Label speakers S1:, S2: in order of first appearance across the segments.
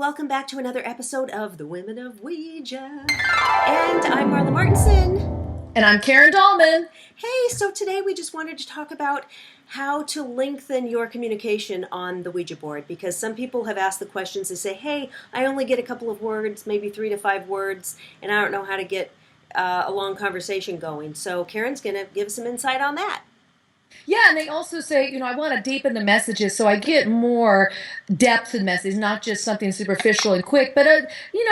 S1: welcome back to another episode of the Women of Ouija. And I'm Marla Martinson.
S2: And I'm Karen Dahlman.
S1: Hey, so today we just wanted to talk about how to lengthen your communication on the Ouija board, because some people have asked the questions. They say, hey, I only get a couple of words, maybe 3 to 5 words, and I don't know how to get a long conversation going. So Karen's going to give some insight on that.
S2: Yeah, and they also say, I want to deepen the messages so I get more depth in messages, not just something superficial and quick, but,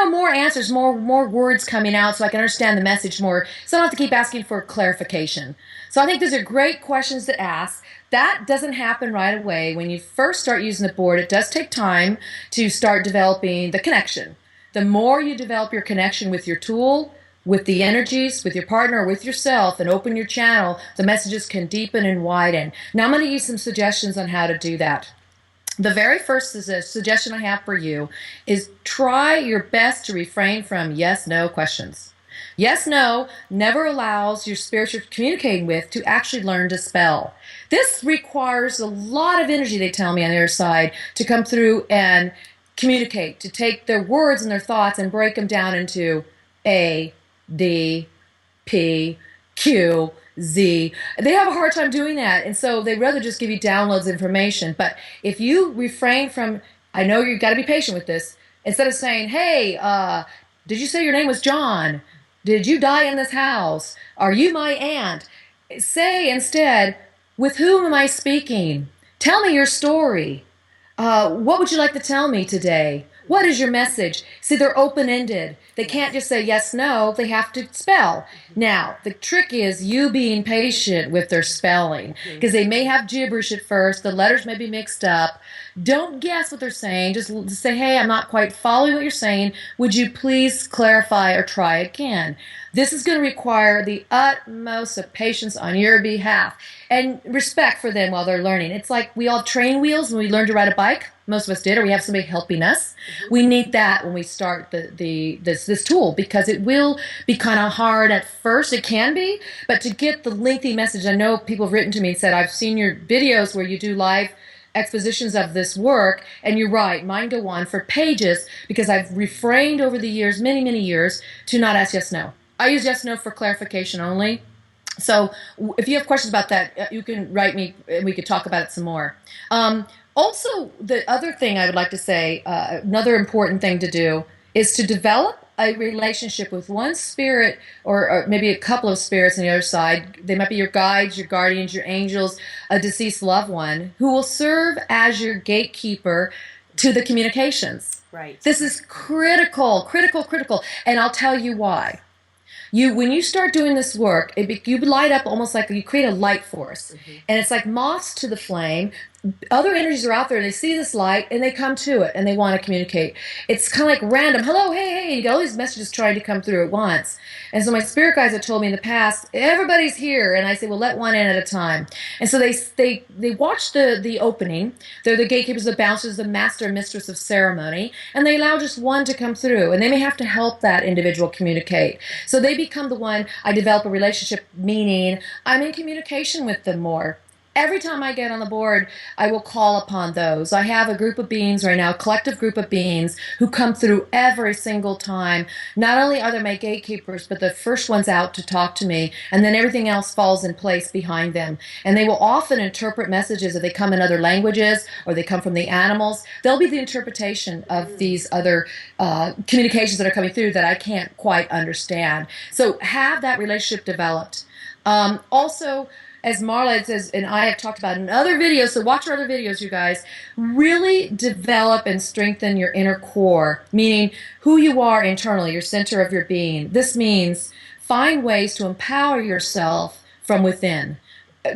S2: more answers, more words coming out so I can understand the message more, so I don't have to keep asking for clarification. So I think those are great questions to ask. That doesn't happen right away. When you first start using the board, it does take time to start developing the connection. The more you develop your connection with your tool, with the energies, with your partner, with yourself, and open your channel, the messages can deepen and widen. Now I'm going to give you some suggestions on how to do that. The very first suggestion I have for you is try your best to refrain from yes/no questions. Yes/no never allows your spirit you're communicating with to actually learn to spell. This requires a lot of energy, they tell me on the other side, to come through and communicate, to take their words and their thoughts and break them down into A, D, P, Q, Z. They have a hard time doing that, and so they rather just give you downloads of information. But if you refrain from, I know you've got to be patient with this, instead of saying, hey, did you say your name was John? Did you die in this house? Are you my aunt? Say instead, with whom am I speaking? Tell me your story. What would you like to tell me today? What is your message? See, they're open-ended. They can't just say yes, no. They have to spell. Now, the trick is you being patient with their spelling, because they may have gibberish at first. The letters may be mixed up. Don't guess what they're saying. Just say, hey, I'm not quite following what you're saying. Would you please clarify or try again? This is going to require the utmost of patience on your behalf and respect for them while they're learning. It's like we all have training wheels when we learn to ride a bike. Most of us did, or we have somebody helping us. We need that when we start this tool, because it will be kind of hard at first. It can be, but to get the lengthy message, I know people have written to me and said, I've seen your videos where you do live expositions of this work, and you're right, mine go on for pages, because I've refrained over the years, many years, to not ask yes, no. I use yes, no for clarification only. So if you have questions about that, you can write me and we could talk about it some more. Also, the other thing I would like to say, another important thing to do, is to develop a relationship with one spirit, or maybe a couple of spirits on the other side. They might be your guides, your guardians, your angels, a deceased loved one, who will serve as your gatekeeper to the communications.
S1: Right.
S2: This is critical, and I'll tell you why. When you start doing this work, you light up almost like you create a light force. And it's like moths to the flame. Other energies are out there, and they see this light, and they come to it, and they want to communicate. It's kind of like random. Hello, hey, you got all these messages trying to come through at once. And so my spirit guides have told me in the past, everybody's here. And I say, well, let one in at a time. And so they watch the opening. They're the gatekeepers, the bouncers, the master and mistress of ceremony. And they allow just one to come through. And they may have to help that individual communicate. So they become the one. I develop a relationship, meaning I'm in communication with them more. Every time I get on the board, I will call upon those. I have a group of beings right now, a collective group of beings who come through every single time. Not only are they my gatekeepers, but the first ones out to talk to me, and then everything else falls in place behind them. And they will often interpret messages if they come in other languages or they come from the animals. They'll be the interpretation of these other communications that are coming through that I can't quite understand. So have that relationship developed. Also, as Marla says, and I have talked about in other videos, so watch our other videos, you guys, really develop and strengthen your inner core, meaning who you are internally, your center of your being. This means find ways to empower yourself from within.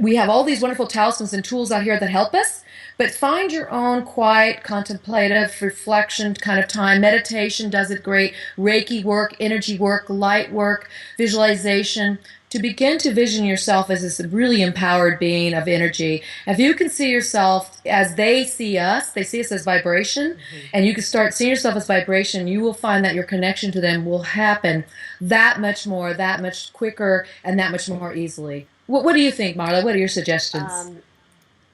S2: We have all these wonderful talismans and tools out here that help us, but find your own quiet, contemplative, reflection kind of time. Meditation does it great. Reiki work, energy work, light work, visualization. To begin to vision yourself as this really empowered being of energy. If you can see yourself as they see us as vibration, and you can start seeing yourself as vibration, you will find that your connection to them will happen that much more, that much quicker, and that much more easily. What do you think, Marla? What are your suggestions?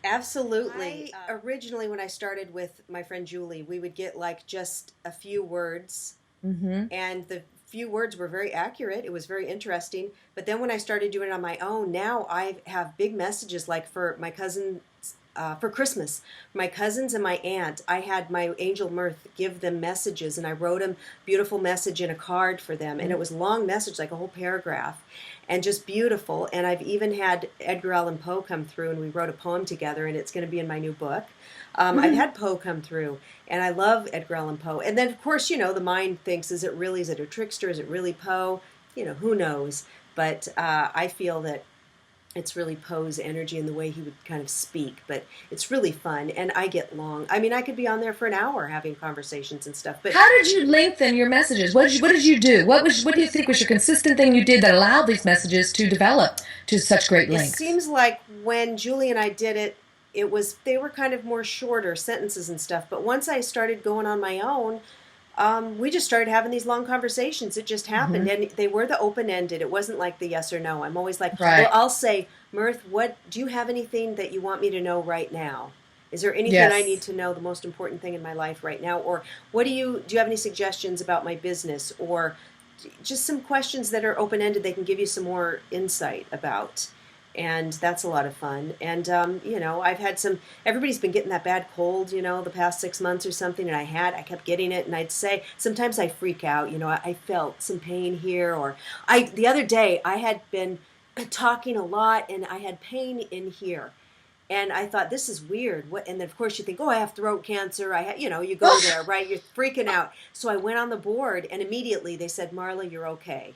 S1: Absolutely. Originally, when I started with my friend Julie, we would get like just a few words,
S2: Mm-hmm.
S1: and the few words were very accurate. It was very interesting. But then when I started doing it on my own, now I have big messages like for my cousin. For Christmas, my cousins and my aunt, I had my angel Mirth give them messages, and I wrote them beautiful message in a card for them, and it was a long message, like a whole paragraph, and just beautiful. And I've even had Edgar Allan Poe come through, and we wrote a poem together, and it's going to be in my new book. I've had Poe come through, and I love Edgar Allan Poe. And then, of course, the mind thinks, is it a trickster? Is it really Poe? Who knows? But I feel that it's really Poe's energy and the way he would kind of speak, but it's really fun, and I get long. I mean, I could be on there for an hour having conversations and stuff. But
S2: How did you lengthen your messages? What did you do? What do you think was your consistent thing you did that allowed these messages to develop to such great
S1: it
S2: lengths?
S1: seems like when Julie and I did it, they were kind of more shorter sentences and stuff. But once I started going on my own, we just started having these long conversations. It just happened,
S2: Mm-hmm.
S1: and they were the open-ended. It wasn't like the yes or no. I'm always like,
S2: Right.
S1: well, I'll say, Mirth, what do you have anything that you want me to know right now? Is there anything I need
S2: Yes.
S1: to know, the most important thing in my life right now? Or what do you have any suggestions about my business? Or just some questions that are open-ended they can give you some more insight about. And that's a lot of fun. And I've had everybody's been getting that bad cold, the past 6 months or something, and I kept getting it, and I'd say sometimes I freak out. I felt some pain here, or the other day I had been talking a lot, and I had pain in here. And I thought, this is weird. What? And then, of course, you think, oh, I have throat cancer. You go there, right? You're freaking out. So I went on the board, and immediately they said, Marla, you're okay.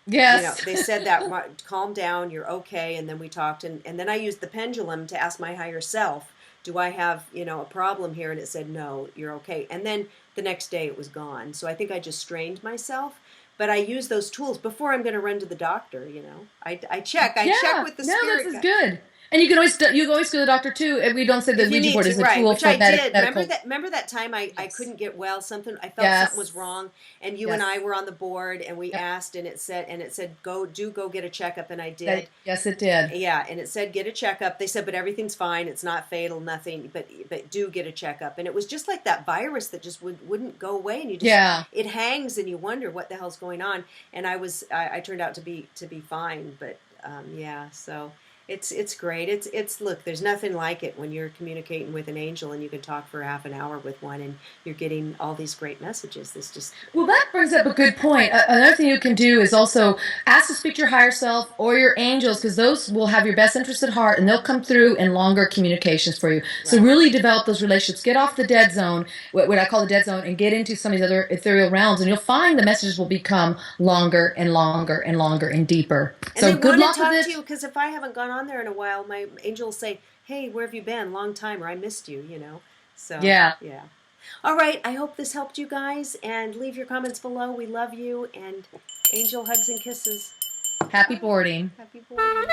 S2: Yes.
S1: They said that, calm down, you're okay. And then we talked, and then I used the pendulum to ask my higher self, do I have, a problem here? And it said, no, you're okay. And then the next day it was gone. So I think I just strained myself. But I use those tools before I'm going to run to the doctor. I check
S2: Yeah.
S1: with the
S2: No, this
S1: spirit
S2: is
S1: guide.
S2: good. And you can always go to the doctor too. And we don't say the
S1: If you
S2: Ouija
S1: need
S2: board
S1: to,
S2: is a
S1: right?
S2: tool
S1: Which
S2: for
S1: I did. Remember
S2: medical.
S1: that? Remember that time I
S2: Yes.
S1: couldn't get well. I felt something was
S2: Yes.
S1: wrong, and you and
S2: Yes.
S1: I were on the board, and we
S2: Yep.
S1: asked, and it said go get a checkup, and I
S2: That,
S1: did.
S2: yes, it did.
S1: Yeah, and it said get a checkup. They said, but everything's fine. It's not fatal, nothing. But do get a checkup. And it was just like that virus that just wouldn't go away, and
S2: Yeah.
S1: it hangs, and you wonder what the hell's going on. And I turned out to be fine. But yeah, so it's great. It's look. There's nothing like it when you're communicating with an angel, and you can talk for half an hour with one, and you're getting all these great messages. This just
S2: Well, that brings up a good point. Another thing you can do is also ask to speak to your higher self or your angels, because those will have your best interest at heart and they'll come through in longer communications for you. So
S1: right.
S2: really develop those relationships. Get off the dead zone, what I call the dead zone, and get into some of these other ethereal realms, and you'll find the messages will become longer and longer and longer and deeper.
S1: And they
S2: So good
S1: want to
S2: luck with
S1: talk to
S2: it.
S1: you because if I haven't gone on there in a while, my angel will say, "Hey, where have you been? Long time," or "I missed you." So
S2: Yeah.
S1: yeah. All right. I hope this helped you guys, and leave your comments below. We love you, and angel hugs and kisses.
S2: Happy boarding.
S1: Happy boarding.